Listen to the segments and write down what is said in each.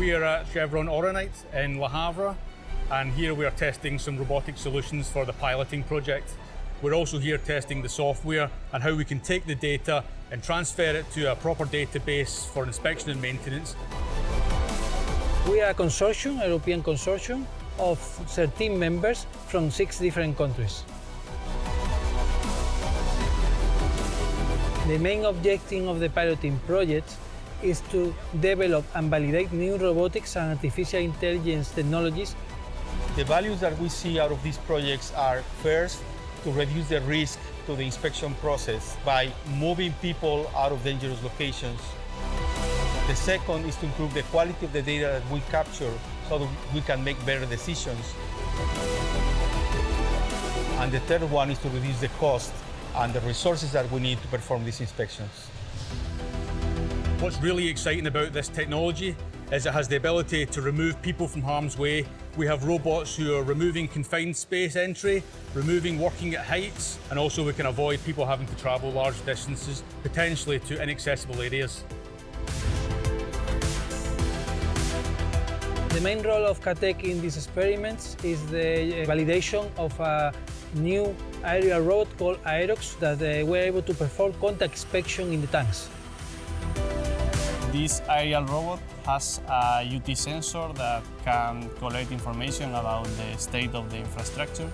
We are at CHEVRON Oronite in Le Havre, and here we are testing some robotic solutions for the piloting project. We're also here testing the software and how we can take the data and transfer it to a proper database for inspection and maintenance. We are a consortium, a European consortium of 13 members from 6 different countries. The main objective of the piloting project is to develop and validate new robotics and artificial intelligence technologies. The values that we see out of these projects are, first, to reduce the risk to the inspection process by moving people out of dangerous locations. The second is to improve the quality of the data that we capture so that we can make better decisions. And the third one is to reduce the cost and the resources that we need to perform these inspections. What's really exciting about this technology is it has the ability to remove people from harm's way. We have robots who are removing confined space entry, removing working at heights, and also we can avoid people having to travel large distances, potentially to inaccessible areas. The main role of CATEC in these experiments is the validation of a new aerial robot called AEROX that we're able to perform contact inspection in the tanks. This aerial robot has a UT sensor that can collect information about the state of the infrastructure.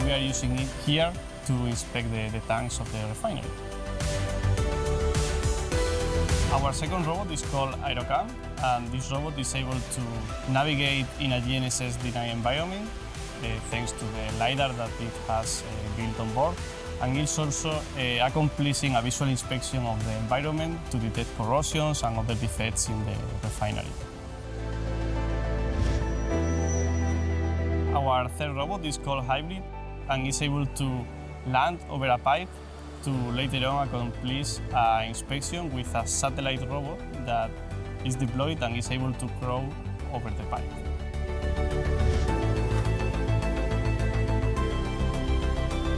We are using it here to inspect the tanks of the refinery. Our second robot is called AEROCAM, and this robot is able to navigate in a GNSS-denied environment thanks to the LiDAR that it has built on board. And it's also accomplishing a visual inspection of the environment to detect corrosions and other defects in the refinery. Our third robot is called Hybrid and is able to land over a pipe to later on accomplish an inspection with a satellite robot that is deployed and is able to crawl over the pipe.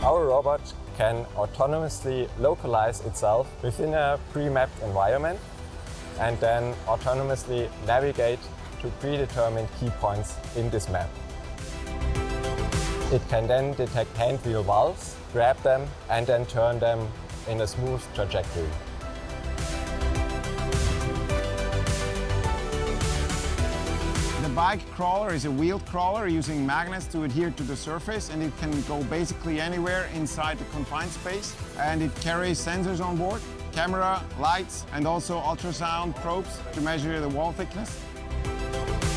Our robot can autonomously localize itself within a pre-mapped environment and then autonomously navigate to predetermined key points in this map. It can then detect hand wheel valves, grab them, and then turn them in a smooth trajectory. The bike crawler is a wheeled crawler using magnets to adhere to the surface, and it can go basically anywhere inside the confined space. And it carries sensors on board, camera, lights, and also ultrasound probes to measure the wall thickness.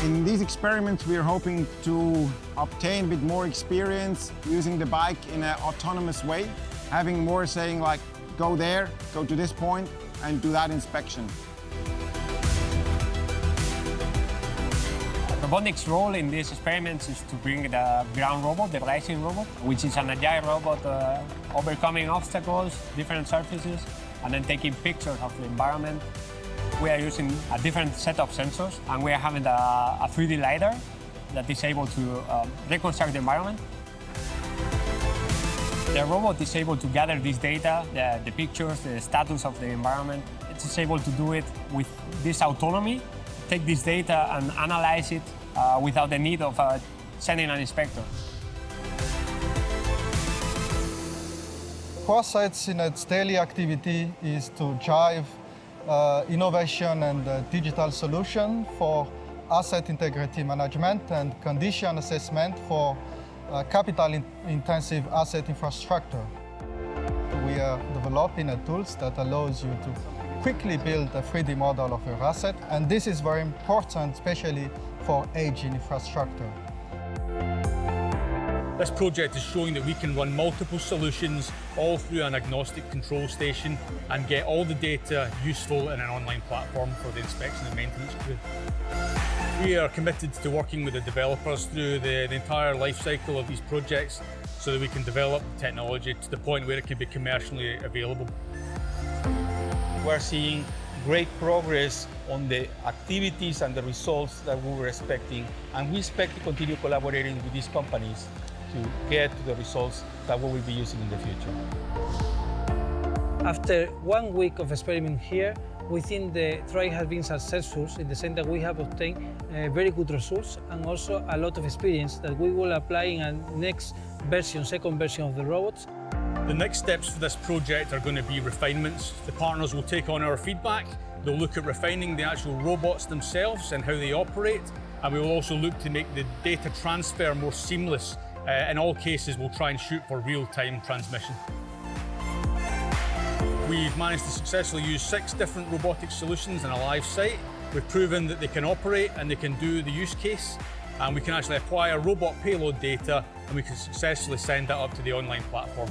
In these experiments, we are hoping to obtain a bit more experience using the bike in an autonomous way, having more saying like, go there, go to this point, and do that inspection. Robotics' role in these experiments is to bring the ground robot, the rising robot, which is an agile robot overcoming obstacles, different surfaces, and then taking pictures of the environment. We are using a different set of sensors, and we are having a 3D LiDAR that is able to reconstruct the environment. The robot is able to gather this data, the pictures, the status of the environment. It is able to do it with this autonomy, take this data and analyze it without the need of sending an inspector. CrossSite's in its daily activity is to drive innovation and digital solution for asset integrity management and condition assessment for capital-intensive asset infrastructure. We are developing tools that allows you to quickly build a 3D model of your asset, and this is very important, especially for aging infrastructure. This project is showing that we can run multiple solutions all through an agnostic control station and get all the data useful in an online platform for the inspection and maintenance crew. We are committed to working with the developers through the entire life cycle of these projects so that we can develop the technology to the point where it can be commercially available. We're seeing great progress on the activities and the results that we were expecting, and we expect to continue collaborating with these companies to get to the results that we will be using in the future. After 1 week of experiment here, We think the trial has been successful in the sense that we have obtained very good results and also a lot of experience that we will apply in a next version, second version of the robots. The next steps for this project are going to be refinements. The partners will take on our feedback. They'll look at refining the actual robots themselves and how they operate. And we will also look to make the data transfer more seamless. In all cases, we'll try and shoot for real-time transmission. We've managed to successfully use 6 different robotic solutions in a live site. We've proven that they can operate and they can do the use case. And we can actually acquire robot payload data and we can successfully send that up to the online platform.